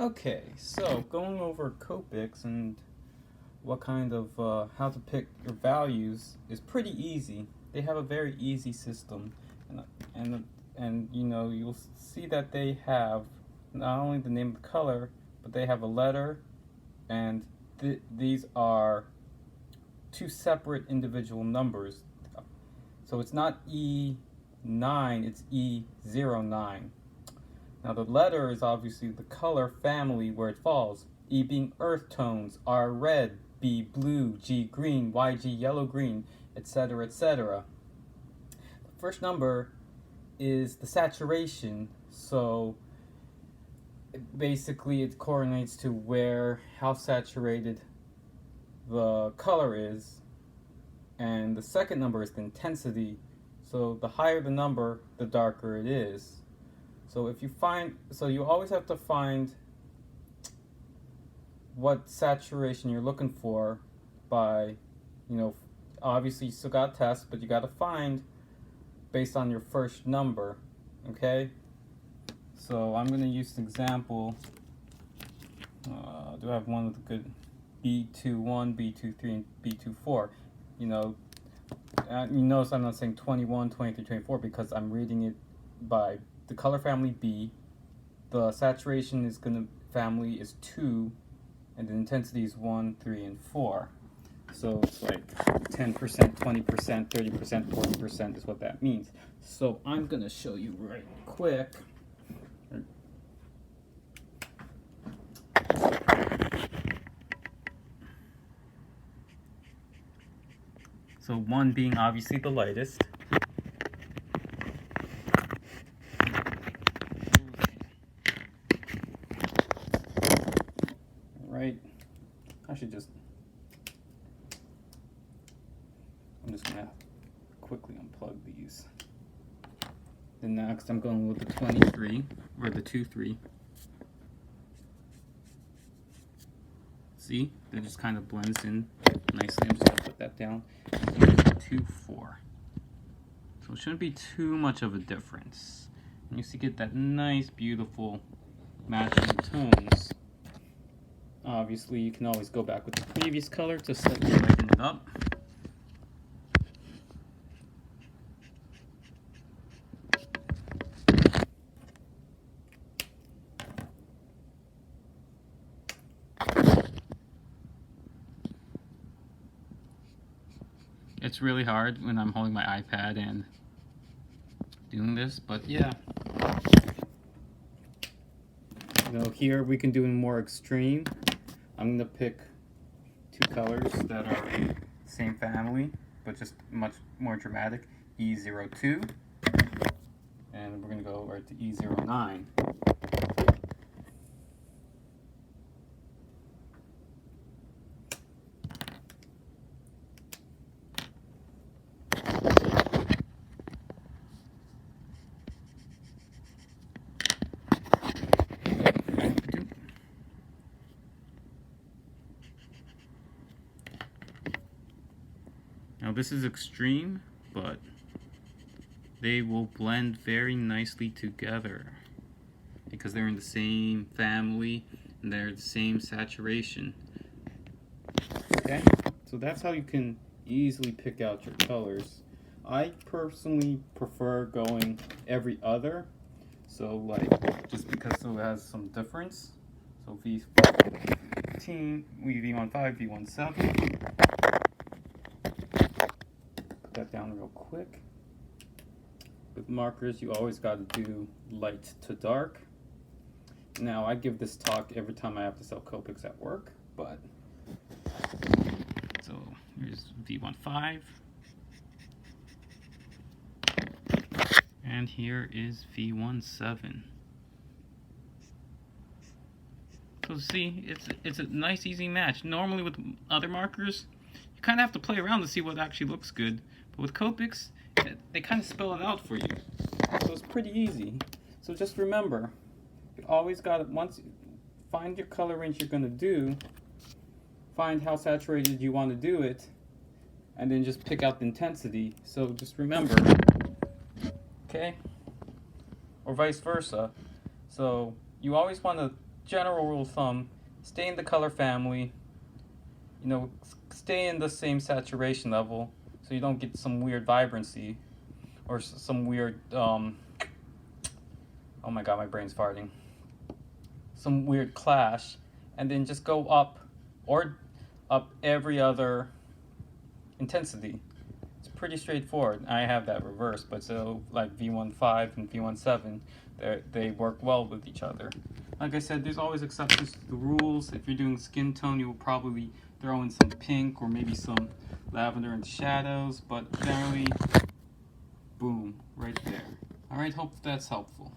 Okay, so going over copics and what kind of how to pick your values is pretty easy. They have a very easy system, and and you'll see that they have not only the name of the color, but they have a letter, and these are two separate individual numbers. So it's not E9, it's E09. Now the letter is obviously the color family where it falls. E being earth tones, R red, B blue, G green, YG yellow green, etc., etc. The first number is the saturation, so basically it correlates to how saturated the color is, and the second number is the intensity. So the higher the number, the darker it is. So you always have to find what saturation you're looking for by, obviously you still got to test, but you got to find based on your first number, okay? So I'm going to use an example. Do I have one with a good B21, B23, and B24? You notice I'm not saying 21, 23, 24 because I'm reading it by the color family B, the saturation family is 2, and the intensity is 1, 3, and 4. So it's like 10%, 20%, 30%, 40% is what that means. So I'm going to show you right quick. So 1 being obviously the lightest. Right, I'm just gonna quickly unplug these. Then next I'm going with the 23, or the 2-3. See, that just kind of blends in nicely. I'm just gonna put that down. 2-4. So it shouldn't be too much of a difference. And you see, get that nice, beautiful matching tones. Obviously, you can always go back with the previous color to slightly lighten it up. It's really hard when I'm holding my iPad and doing this, but yeah. Here we can do it more extreme. I'm gonna pick two colors that are same family, but just much more dramatic. E02, and we're gonna go right to E09. Now this is extreme, but they will blend very nicely together because they're in the same family and they're the same saturation. Okay, so that's how you can easily pick out your colors. I personally prefer going every other, so just because it has some difference. So V15, V15, V17. Put that down real quick. With markers, you always got to do light to dark. Now, I give this talk every time I have to sell copics at work, but so here's V15, and here is V17. So see, it's a nice easy match. Normally with other markers, you kind of have to play around to see what actually looks good, but with copics, they kind of spell it out for you. So it's pretty easy. So just remember, you always got to, once you find your color range you're going to do, find how saturated you want to do it, and then just pick out the intensity. So just remember, okay? Or vice versa. So you always want to general rule of thumb, stay in the color family, you know, stay in the same saturation level so you don't get some weird vibrancy or some weird, oh my god, my brain's farting. Some weird clash, and then just go up or up every other intensity. It's pretty straightforward. I have that reversed, but so like V15 and V17, they work well with each other. Like I said, there's always exceptions to the rules. If you're doing skin tone, you will probably throw in some pink or maybe some lavender and shadows, but generally, boom, right there. Alright, hope that's helpful.